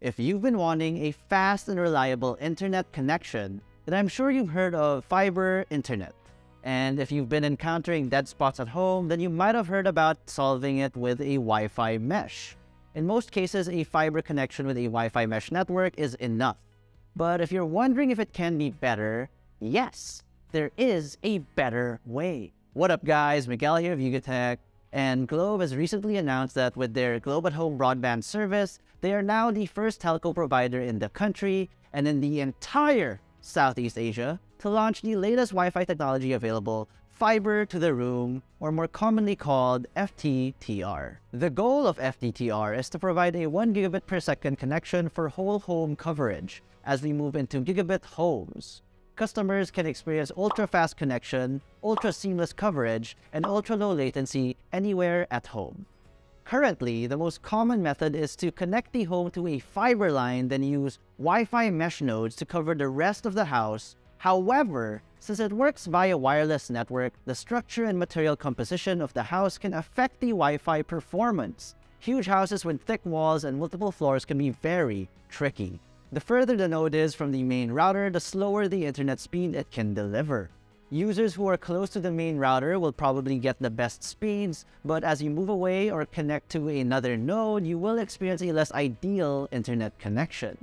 If you've been wanting a fast and reliable internet connection, then I'm sure you've heard of fiber internet. And if you've been encountering dead spots at home, then you might have heard about solving it with a Wi-Fi mesh. In most cases, a fiber connection with a Wi-Fi mesh network is enough. But if you're wondering if it can be better, yes, there is a better way. What up guys, Miguel here of Yugatech. And Globe has recently announced that with their Globe at Home broadband service, they are now the first telco provider in the country and in the entire Southeast Asia to launch the latest Wi-Fi technology available, Fiber to the Room, or more commonly called FTTR. The goal of FTTR is to provide a 1 gigabit per second connection for whole home coverage. As we move into gigabit homes, customers can experience ultra-fast connection, ultra-seamless coverage, and ultra-low latency anywhere at home. Currently, the most common method is to connect the home to a fiber line, then use Wi-Fi mesh nodes to cover the rest of the house. However, since it works via wireless network, the structure and material composition of the house can affect the Wi-Fi performance. Huge houses with thick walls and multiple floors can be very tricky. The further the node is from the main router, the slower the internet speed it can deliver. Users who are close to the main router will probably get the best speeds, but as you move away or connect to another node, you will experience a less ideal internet connection.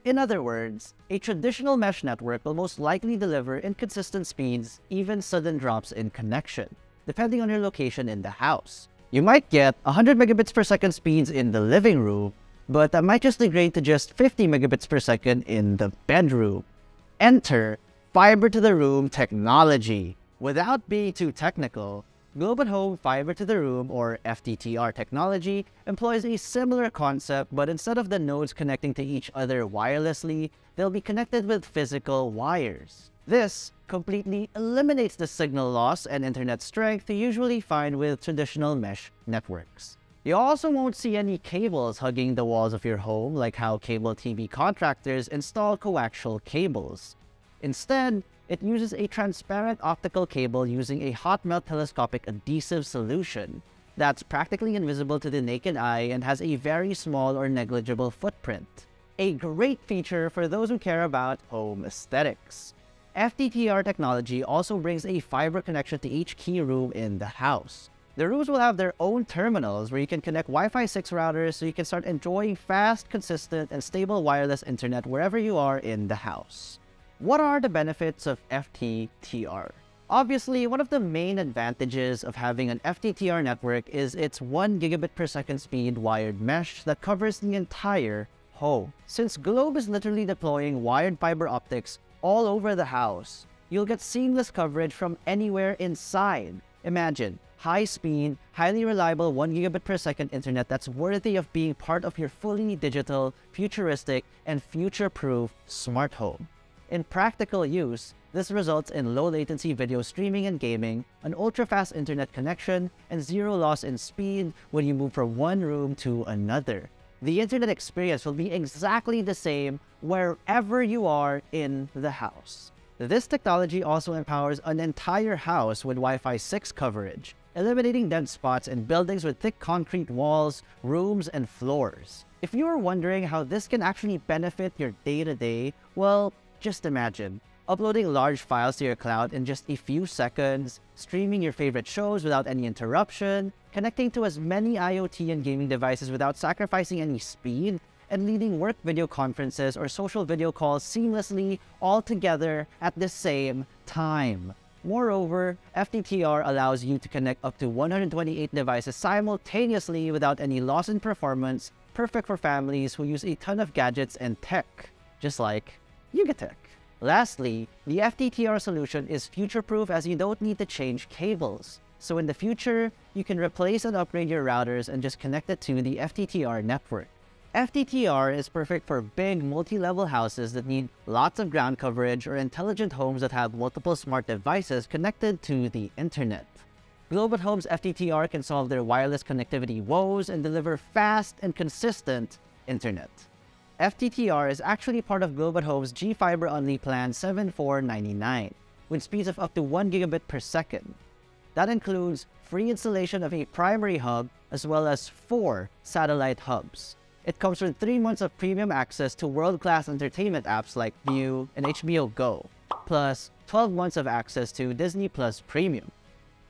In other words, a traditional mesh network will most likely deliver inconsistent speeds, even sudden drops in connection, depending on your location in the house. You might get 100 megabits per second speeds in the living room, but that might just degrade to just 50 megabits per second in the bedroom. Enter Fiber to the Room technology. Without being too technical, Globe at Home Fiber to the Room, or FTTR technology, employs a similar concept, but instead of the nodes connecting to each other wirelessly, they'll be connected with physical wires. This completely eliminates the signal loss and internet strength you usually find with traditional mesh networks. You also won't see any cables hugging the walls of your home like how cable TV contractors install coaxial cables. Instead, it uses a transparent optical cable using a hot melt telescopic adhesive solution that's practically invisible to the naked eye and has a very small or negligible footprint. A great feature for those who care about home aesthetics. FTTR technology also brings a fiber connection to each key room in the house. The rooms will have their own terminals where you can connect Wi-Fi 6 routers so you can start enjoying fast, consistent, and stable wireless internet wherever you are in the house. What are the benefits of FTTR? Obviously, one of the main advantages of having an FTTR network is its 1 gigabit per second speed wired mesh that covers the entire home. Since Globe is literally deploying wired fiber optics all over the house, you'll get seamless coverage from anywhere inside. Imagine high-speed, highly reliable 1 gigabit per second internet that's worthy of being part of your fully digital, futuristic, and future-proof smart home. In practical use, this results in low latency video streaming and gaming, an ultra-fast internet connection, and zero loss in speed when you move from one room to another. The internet experience will be exactly the same wherever you are in the house. This technology also empowers an entire house with Wi-Fi 6 coverage, eliminating dead spots in buildings with thick concrete walls, rooms, and floors. If you are wondering how this can actually benefit your day-to-day, well, just imagine uploading large files to your cloud in just a few seconds, streaming your favorite shows without any interruption, connecting to as many IoT and gaming devices without sacrificing any speed, and leading work video conferences or social video calls seamlessly all together at the same time. Moreover, FTTR allows you to connect up to 128 devices simultaneously without any loss in performance, perfect for families who use a ton of gadgets and tech, just like Yugatech. Lastly, the FTTR solution is future-proof as you don't need to change cables. So in the future, you can replace and upgrade your routers and just connect it to the FTTR network. FTTR is perfect for big multi-level houses that need lots of ground coverage or intelligent homes that have multiple smart devices connected to the internet. Globe at Home's FTTR can solve their wireless connectivity woes and deliver fast and consistent internet. FTTR is actually part of Globe at Home's G-Fiber Only Plan 7499, with speeds of up to 1 gigabit per second. That includes free installation of a primary hub as well as 4 satellite hubs. It comes with 3 months of premium access to world-class entertainment apps like View and HBO Go, plus 12 months of access to Disney Plus Premium.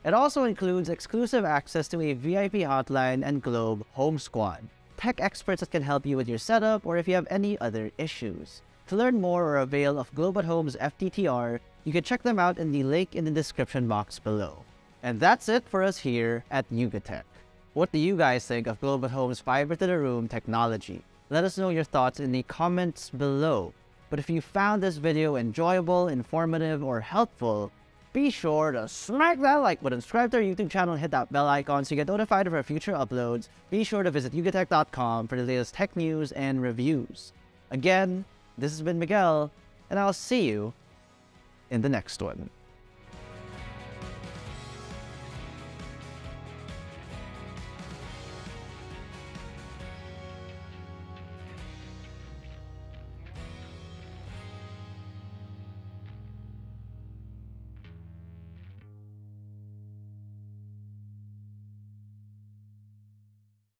It also includes exclusive access to a VIP hotline and Globe Home Squad, tech experts that can help you with your setup or if you have any other issues. To learn more or avail of Globe at Home's FTTR, you can check them out in the link in the description box below. And that's it for us here at Yugatech. What do you guys think of Globe at Home's fiber to the room technology? Let us know your thoughts in the comments below. But if you found this video enjoyable, informative, or helpful, be sure to smack that like button, subscribe to our YouTube channel, and hit that bell icon so you get notified of our future uploads. Be sure to visit yugatech.com for the latest tech news and reviews. Again, this has been Miguel, and I'll see you in the next one.